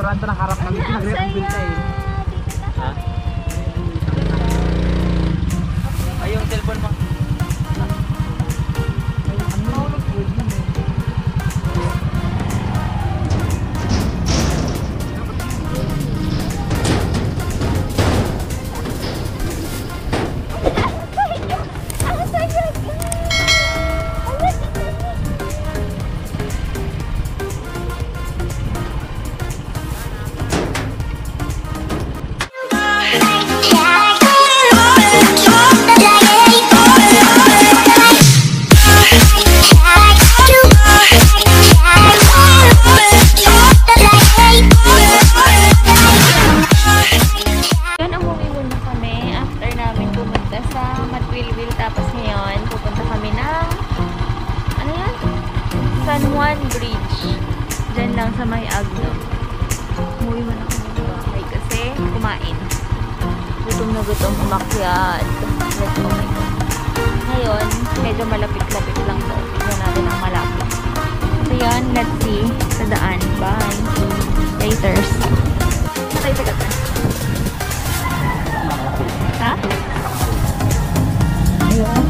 restaurant na harap namin. Nagre-rebuild ka eh. Ha? Ay, yung cellphone mo. San Juan Bridge. Diyan lang sa may Agno. Umuwi mo na kami ng bahay kasi kumain. Gutom na gutom umakyat. Let's go. Ngayon, medyo malapit-lapit lang daw. Tignan natin ang malapit. So yun, let's see sa daan. Bye. Laters. Patay sa gata. Ha? Ayun.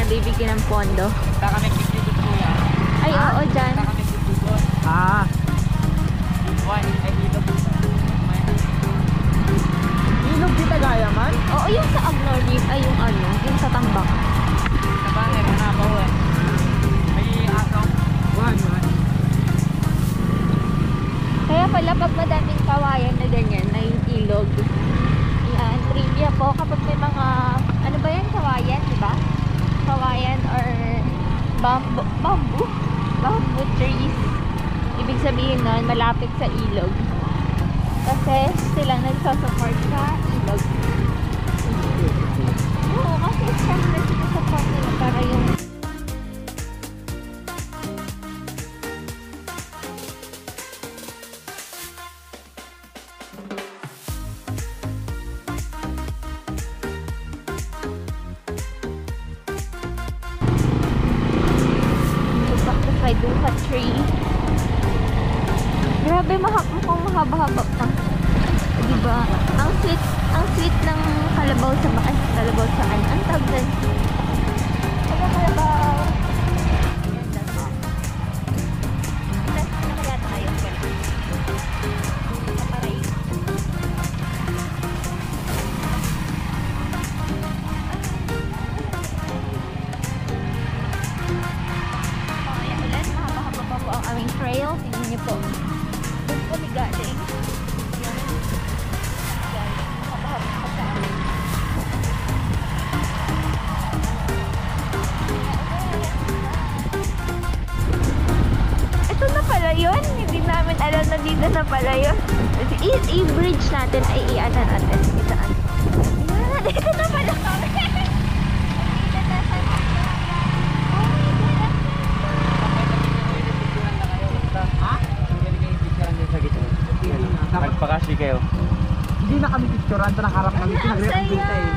Bibigyan ng pondo. Kami dito kuya. Ay, oo, dyan. Kami dito. Ah. Ay, dito po. Ilog di Tagaya man? Oo, yung sa Agnor Reef, ay yung ano, yung sa Tambak. Sa bahay, manabaw eh. May asaw. One. pala pag madaming kawayan na ganyan, na yung ilog. Yan, trivia po kapag may mga, ano ba yan, kawayan, di ba? Kawayan or bamboo trees. Ibig sabihin nun, malapit sa ilog. Kasi silang nagsasupport sa ilog. Oo, kasi syempre sinasupport nila para yung Duha tree. Grabe, mukhang mahaba-haba pa. Diba? Ang sweet ng kalabaw sa kalabaw saan? Ang tawag doon? Kalabaw. Nakaya tayo pala. Kaparay. Ang aming trail, tingnan niyo po. Doon po may galing. Yan. Galing. Nakapahapos pa sa amin. Ito na pala yun. Hindi namin alam na dito na pala yun. I-bridge natin ay i-ano natin. Itaan. Yan. Dito na pala kami. Nagpakasli kayo. Hindi na kami picturean, ito nakaharap kami. Pinagre-ang pinta eh.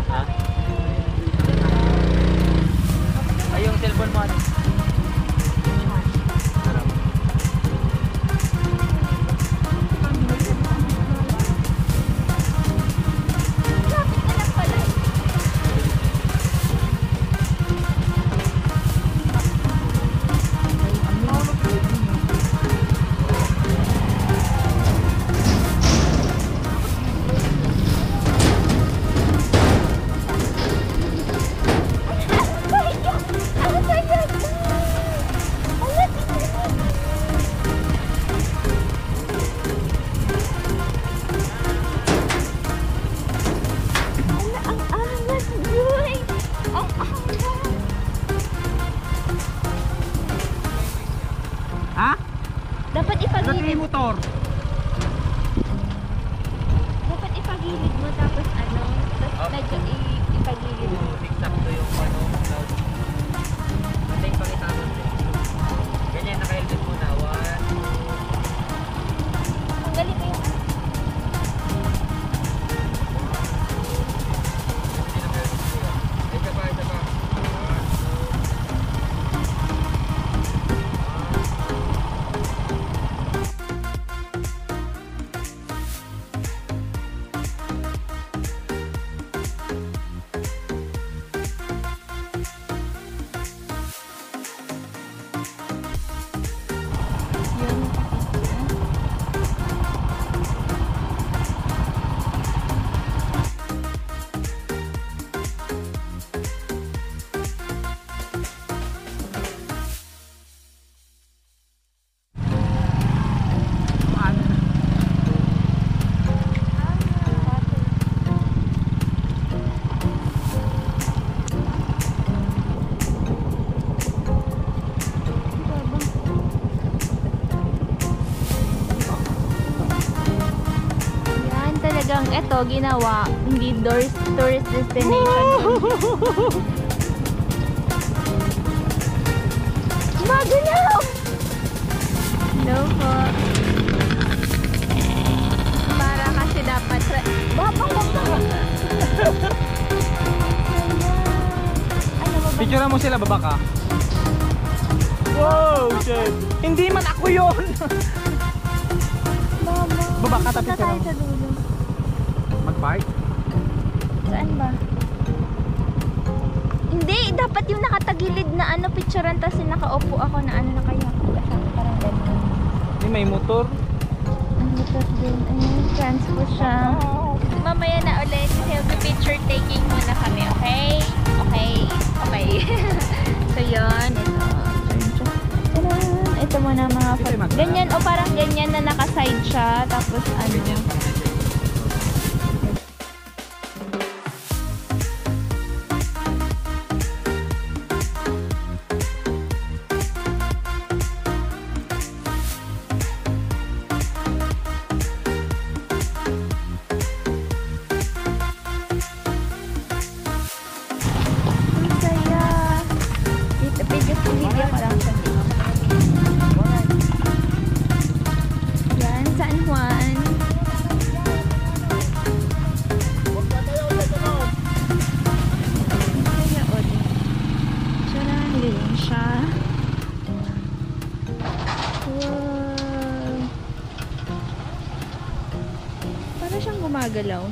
Ha? Ay, yung cellphone mo ano? Ha? Dapat Dati ipagilid. yung motor. Dapat ipagilid mo tapos ano, tapos medyo ipagilid mo. Eksakto yung ano, cloud. Basta yung pakita mo. Ganyan, naka-helmet muna. Ang galing mo yung Isa pa. talagang ito ginawa, hindi tourist destination. Magulaw! Hello po. Para kasi dapat Picture mo sila, baba ka. Wow, shit. Hindi man ako yun. Baba ka, tapos tayo sa dulo. Mag-bike? Saan ba? Hindi, dapat yung nakatagilid na ano, picturean, tapos yung nakaupo ako na ano na kaya. Kasama parang gano'n. Hindi, may motor. Ang motor din. Ayun, transpo siya. Mamaya na ulit, selfie picture taking muna kami, okay? Okay. Okay. So yun, ito. Tadaan! Ito muna mga Ganyan o parang ganyan na naka-side siya. Tapos ano. Ang saya. Dito, video ko lang siya dito. Yan, San Juan. Kaya o din. Tara, galing siya. Wow. Para siyang gumagalaw.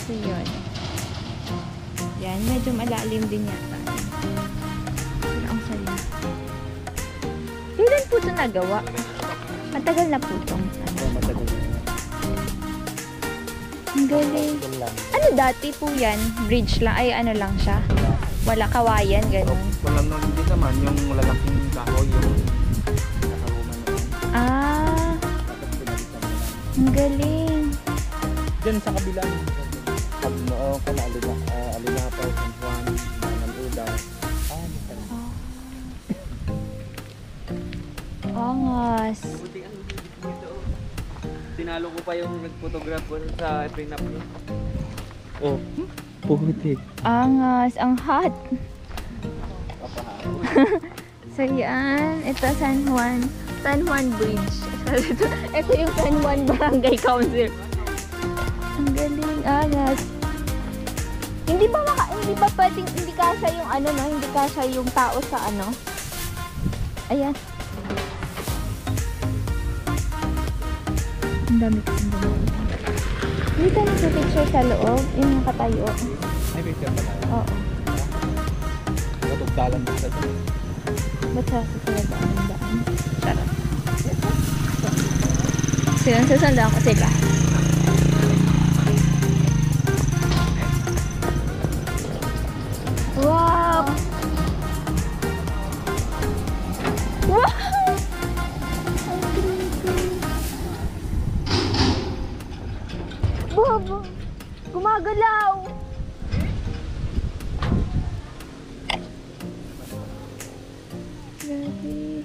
So, yun. Yan, medyo malalim din yata. Pero ang saya. Kailan po ito nagawa? Matagal na po itong ano. Ang galing. Ano dati po yan? Bridge lang? Ay, ano lang siya? Wala kawayan, gano'n. Walang nang hindi naman, yung lalaking kahoy, yung nakaruman naman. Ah, Tapos pinalitan na lang. ang galing. Diyan sa kabila. Pag noong ka na Alinapaw, San Juan, Mananduda. Angas. Buti ano dito. Tinalo ko pa yung nag-photograph ko sa prenup niyo. Oh, puti. Angas. Ang hot. Kapahapon. So yan, ito San Juan. San Juan Bridge. Ito yung San Juan Barangay Council. Ang galing, angas. Hindi ba pwedeng, hindi kasya yung ano no, hindi kasya yung tao sa ano. Ayan. Ang dami kasing dami. Hindi tayo sa picture sa loob, yung nakatayo. Ay, picture pa tayo. Oo. Matugdalan mo sa dyan. Ba't sa susunod ang daan? Charot. Susundan ko sila. Wow! Wow! Ang creepy. Bobo! Gumagalaw! Grabe.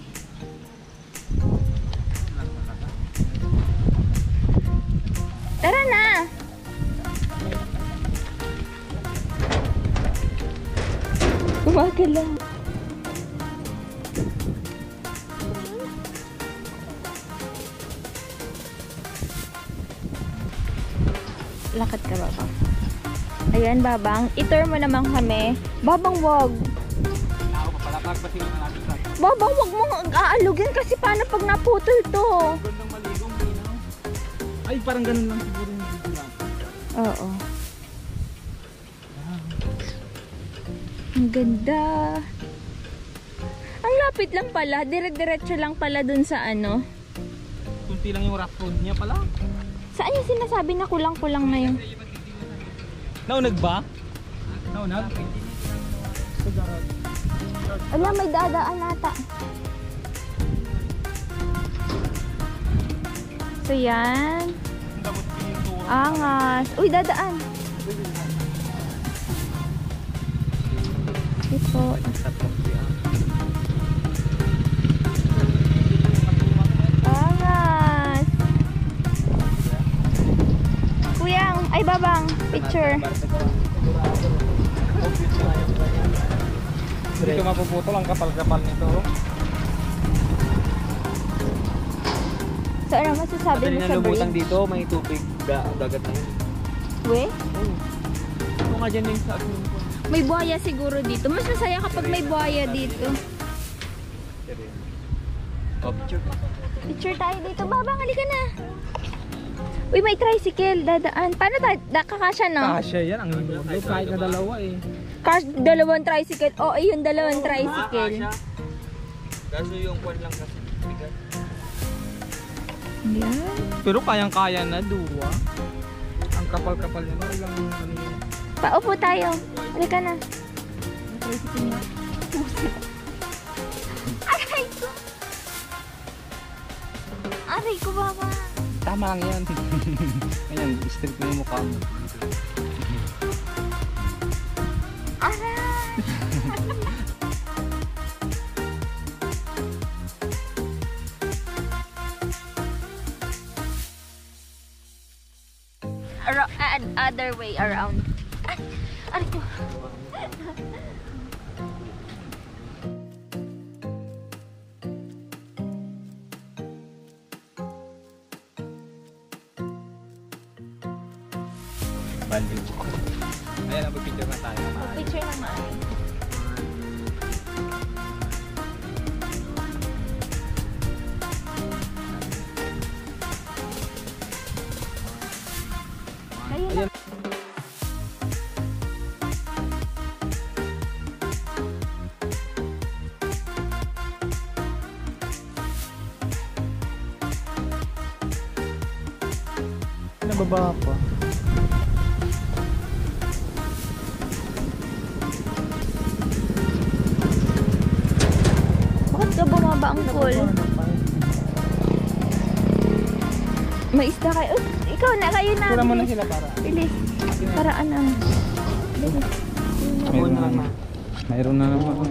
Tara na! Gumagalaw. Lakad ka, Babang. Ayan, Babang. I-turn mo naman kami. Babang, wag. Ako, papalapag pa sila ng ating sa. Babang, wag mong aalugin kasi paano pag naputol to? Gandang maligong, ginaw. Ay, parang ganun lang siguro yung dito lang. Oo. Ang ganda. Ang lapit lang pala. Dire-diretso lang pala dun sa ano. Kunti lang yung rough road niya pala. Saan yung sinasabi na kulang-kulang na yung... Naunag ba? Naunag? Wala, may dadaan ata. So yan. Angas. Uy, dadaan. Ito. Angas. Kuyang. Ay, Babang. Picture. Hindi ka mapuputol, ang kapal-kapal nito. So, ano masasabi mo sa bridge? dito, may tubig dagat na yun. We? Ito nga dyan yung sa swimming pool. May buhaya siguro dito. Mas masaya kapag may buhaya dito. Oh, picture. Picture tayo dito. Babang, halika na. Uy, may tricycle. Dadaan. Paano tayo? Kakasya, no? Kasya yan, ang hilo. Kahit na dalawa eh. Dalawang tricycle. Oo, ayun, dalawang tricycle. Kaso yung kwan lang kasi. Bigat. Yan. Pero kayang-kaya na, duwa. Ang kapal-kapal niya. Ilang ano yun. Paupo tayo. Halika na. Aray ko! Aray ko, baba! Tama lang yan. Ayan, straight na yung mukha mo. Aray! Other way around. Ay! Aray ko! Banding. Ayan, mag-picture na tayo. Picture naman. Ayun na. Nababa pa. Bakit ka bumaba ang pool? May isda kayo. Ikaw na, kayo na. Tura mo na sila para. Bilis. Paraan ang. Bilis. Mayroon na naman. Mayroon na naman.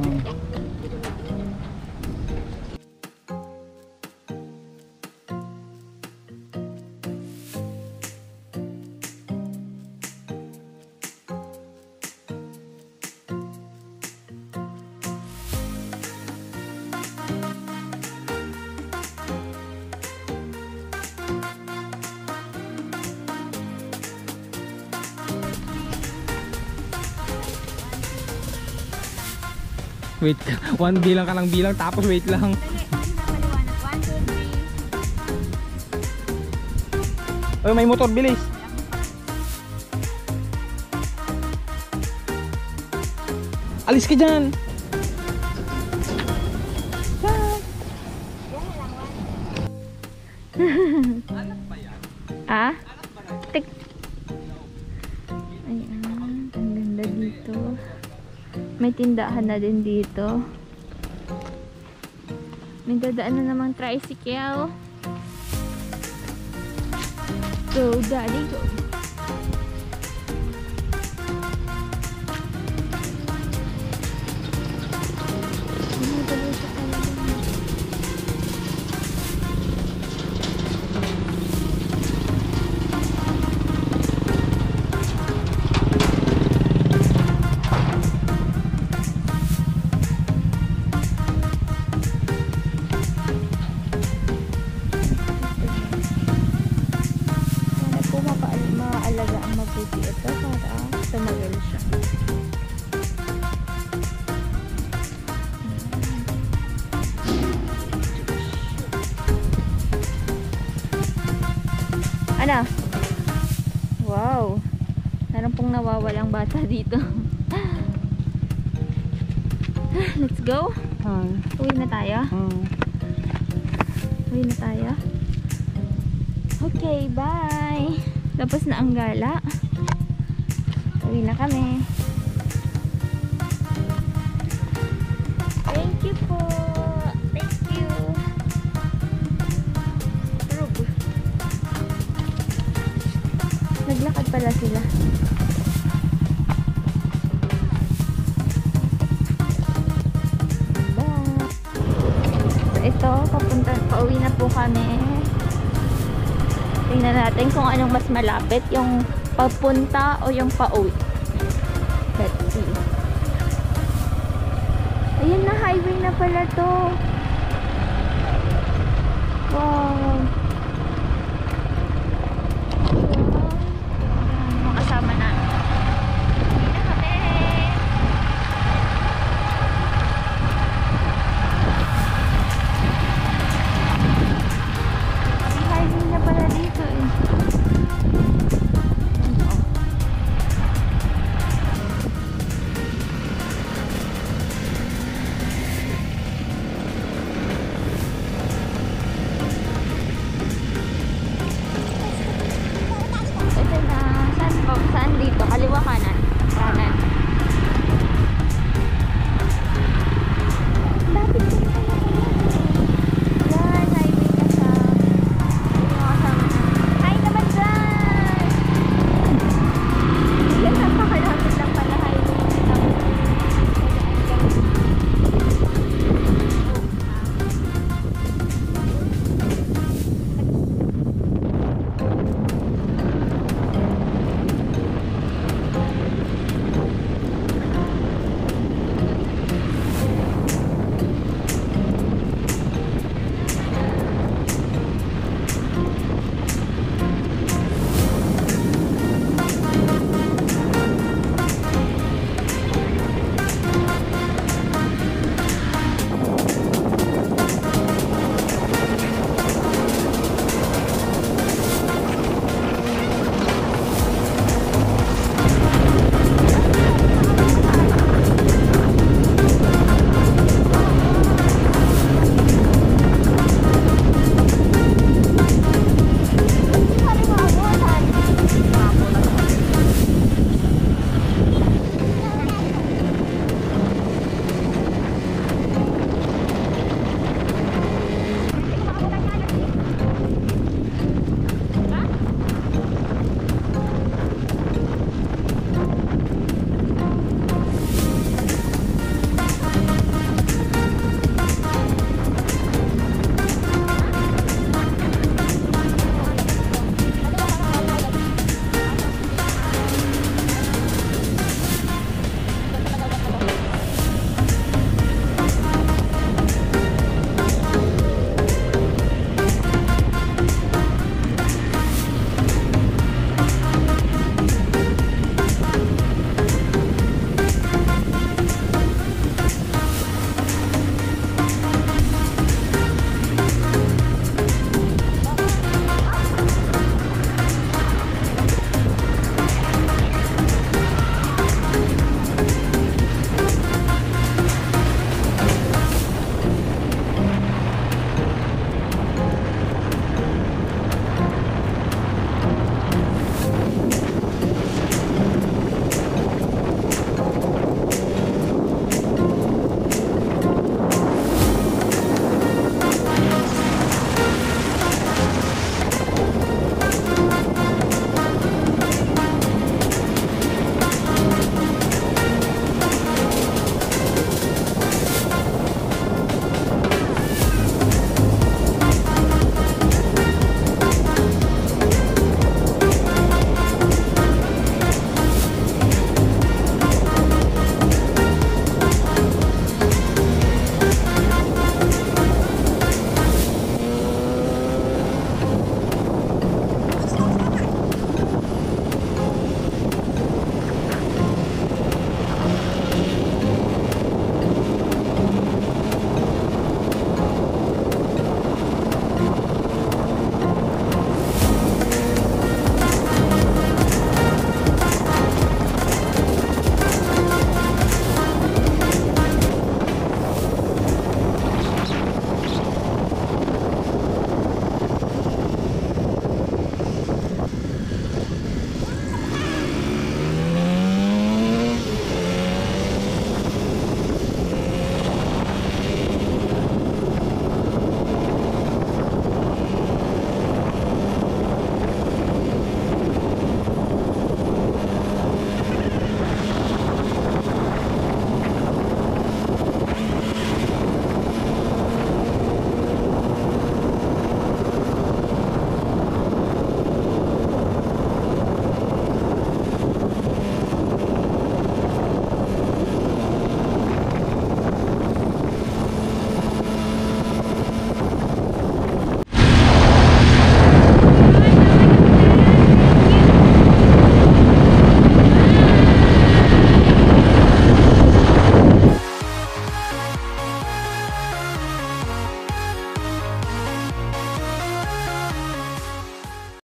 Wait, one bilang ka lang bilang tapos wait lang. Oy, may motor, bilis. Alis ka dyan. Ah? Tik. Ayan, ang ganda dito. May tindahan na din dito. May dadaan na namang tricycle. Go, daddy, go. Maalaga ang mabuti ito para tumagal siya. Ano? Wow! Meron pong nawawalang bata dito. Let's go! Uwi na tayo? Uwi na tayo? Okay, bye! Tapos na ang gala. Uwi na kami. Thank you po. Thank you. Naglakad pala sila. Bye. So ito, pauwi na po kami. Tingnan natin kung anong mas malapit, yung papunta o yung pauwi. Let's see. Ayun na, highway na pala to. Wow.